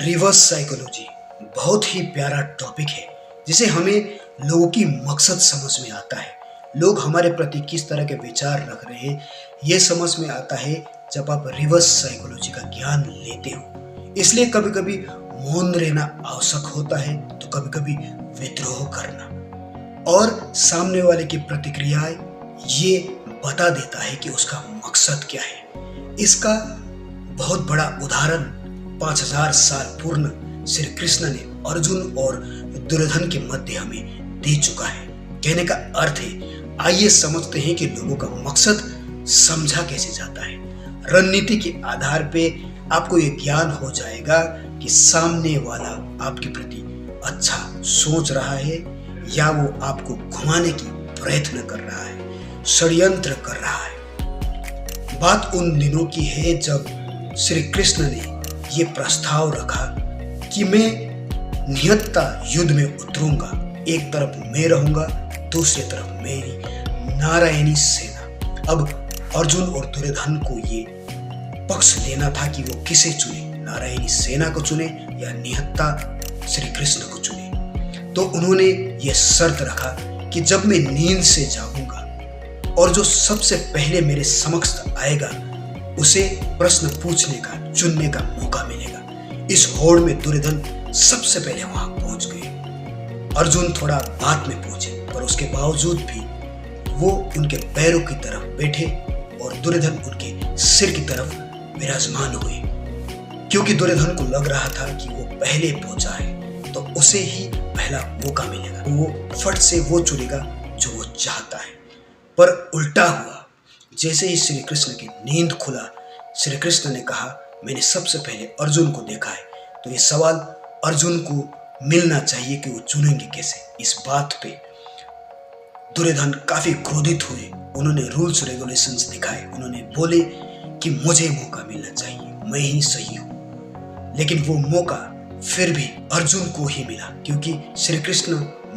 Reverse psychology बहुत ही प्यारा topic है जिसे हमें लोगों की मकसद समझ में आता है। लोग हमारे प्रति किस तरह के विचार रख रहे हैं ये समझ में आता है जब आप रिवर्स साइकोलॉजी का ज्ञान लेते हो। इसलिए कभी कभी मौन रहना आवश्यक होता है तो कभी कभी विद्रोह करना, और सामने वाले की प्रतिक्रिया ये बता देता है कि उसका मकसद क्या है। इसका बहुत बड़ा उदाहरण 5000 साल पूर्व श्री कृष्ण ने अर्जुन और दुर्योधन के मध्य हमें दे चुका है। कहने का अर्थ है, आइए समझते हैं कि लोगों का मकसद समझा कैसे जाता है। रणनीति के आधार पे आपको ये ज्ञान हो जाएगा कि सामने वाला आपके प्रति अच्छा सोच रहा है या वो आपको घुमाने की प्रयत्न कर रहा है, षड्यंत्र कर रहा है। बात उन दिनों की है जब श्री कृष्ण ने ये प्रस्ताव रखा कि मैं निहत्था युद्ध में उतरूंगा। एक तरफ मैं रहूंगा, दूसरी तरफ मेरी नारायणी सेना। अब अर्जुन और दुर्योधन को ये पक्ष लेना था कि वो किसे चुने, नारायणी सेना को चुने या निहत्था श्री कृष्ण को चुने। तो उन्होंने ये शर्त रखा कि जब मैं नींद से जागूंगा और जो सबसे पहले मेरे समक्ष आएगा उसे प्रश्न पूछने का, चुनने का मौका मिलेगा। इस होड़ में दुर्योधन सबसे पहले वहां पहुंच गए। अर्जुन थोड़ा बाद में पहुंचे, पर उसके बावजूद भी वो उनके पैरों की तरफ बैठे और दुर्योधन उनके सिर की तरफ विराजमान हुए, क्योंकि दुर्योधन को लग रहा था कि वो पहले पहुंचा है तो उसे ही पहला मौका मिलेगा। वो फट से वो चुनेगा जो वो चाहता है। पर उल्टा हुआ। जैसे ही श्री कृष्ण की नींद खुला, श्री कृष्ण ने कहा, मैंने सबसे पहले अर्जुन को देखा है, तो ये सवाल अर्जुन को मिलना चाहिए कि वो चुनेंगे कैसे। इस बात पे दुर्योधन काफी क्रोधित हुए। उन्होंने रूल्स रेगुलेशंस दिखाए। उन्होंने बोले कि मुझे मौका मिलना चाहिए, मैं ही सही हूं। लेकिन वो मौका फिर भी अर्जुन को ही मिला, क्योंकि श्री कृष्ण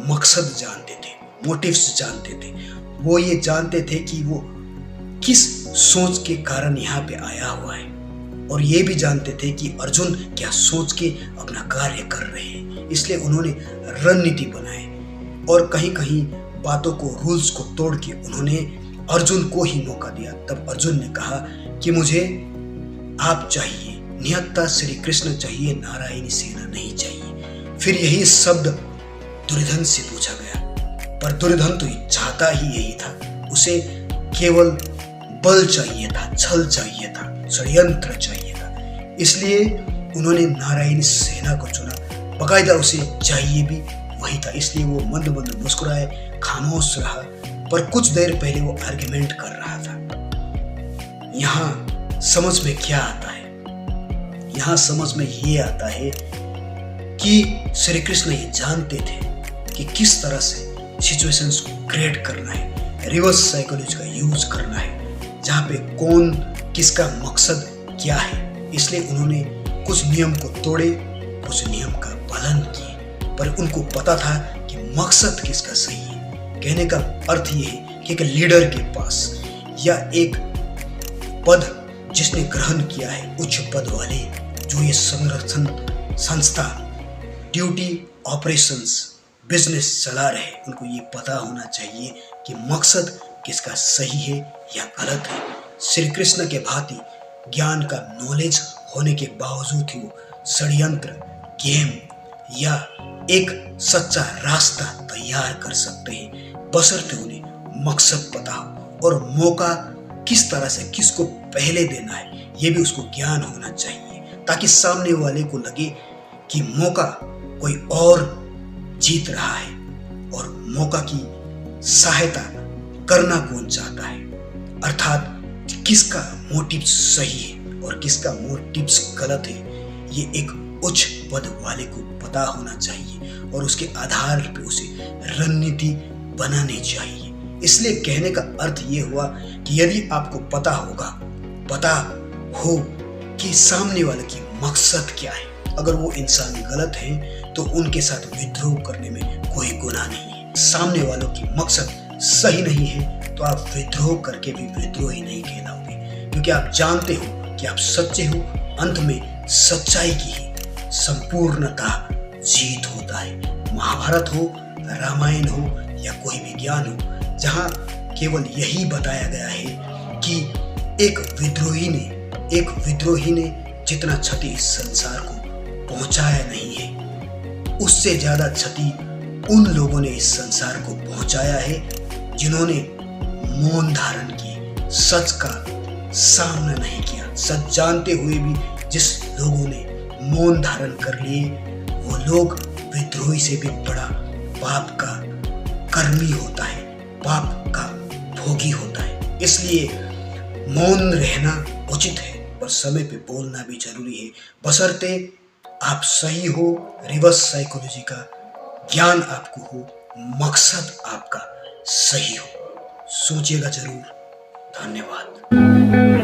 मकसद जानते थे, मोटिव्स जानते थे। वो ये जानते थे कि वो किस सोच के कारण यहाँ पे आया हुआ है, और ये भी जानते थे कि अर्जुन क्या सोच के अपना कार्य कर रहे हैं। इसलिए उन्होंने रणनीति बनाए और कहीं कहीं बातों को, रूल्स को तोड़ के उन्होंने अर्जुन को ही मौका दिया। तब अर्जुन ने कहा कि मुझे आप चाहिए, निहत्था श्री कृष्ण चाहिए, नारायणी सेना नहीं चाहिए। फिर यही शब्द दुर्योधन से पूछा गया, पर दुर्योधन तो चाहता ही यही था। उसे केवल बल चाहिए था, छल चाहिए था, षड्यंत्र चाहिए था। इसलिए उन्होंने नारायणी सेना को चुना। बाकायदा उसे चाहिए भी वही था। इसलिए वो मंद मंद मुस्कुराए, खामोश रहा। पर कुछ देर पहले वो आर्ग्यूमेंट कर रहा था। यहाँ समझ में क्या आता है? यहाँ समझ में ये आता है कि श्री कृष्ण ये जानते थे कि किस तरह से सिचुएशंस को क्रिएट करना है, रिवर्स साइकोलॉजी का यूज करना है, जहाँ पे कौन किसका मकसद क्या है। इसलिए उन्होंने कुछ नियम को तोड़े, कुछ नियम का पालन किए, पर उनको पता था कि मकसद किसका सही है। कहने का अर्थ ये है कि एक लीडर के पास या एक पद जिसने ग्रहण किया है, उच्च पद वाले जो ये संरक्षण संस्था, ड्यूटी, ऑपरेशंस, बिजनेस चला रहे, उनको ये पता होना चाहिए कि मकसद किसका सही है या गलत है। श्री कृष्ण के भांति ज्ञान का नॉलेज होने के बावजूद ही वो षड्यंत्र, गेम या एक सच्चा रास्ता तैयार कर सकते हैं, बशर्ते उन्हें मकसद पता हो और मौका किस तरह से किसको पहले देना है ये भी उसको ज्ञान होना चाहिए, ताकि सामने वाले को लगे कि मौका कोई और जीत रहा है और मौका की सहायता करना कौन चाहता है। अर्थात किसका मोटिव सही है और किसका मोटिव गलत है, ये एक उच्च पद वाले को पता होना चाहिए और उसके आधार पे उसे रणनीति बनानी चाहिए। इसलिए कहने का अर्थ ये हुआ कि यदि आपको पता हो कि सामने वाले की मकसद क्या है, अगर वो इंसान गलत है तो उनके साथ विद्रोह करने में कोई गुनाह नहीं है। सामने वालों की मकसद सही नहीं है तो आप विद्रोह करके भी विद्रोही नहीं कहलाओगे, क्योंकि आप जानते हो कि आप सच्चे हो। अंत में सच्चाई की ही संपूर्णतः जीत होता है। महाभारत हो, रामायण हो या कोई भी ज्ञान हो, जहाँ केवल यही बताया गया है कि एक विद्रोही ने जितना क्षति इस संसार को पहुंचाया नहीं है, उससे ज्यादा क्षति उन लोगों ने इस संसार को पहुंचाया है जिन्होंने मौन धारण किए, सच का सामना नहीं किया। सच जानते हुए भी जिस लोगों ने मौन धारण कर लिए, वो लोग विद्रोही से भी बड़ा पाप का कर्मी होता है, पाप का भोगी होता है। इसलिए मौन रहना उचित है और समय पे बोलना भी जरूरी है, बशर्ते आप सही हो, रिवर्स साइकोलॉजी का ज्ञान आपको हो, मकसद आपका सही हो। सोचिएगा जरूर। धन्यवाद।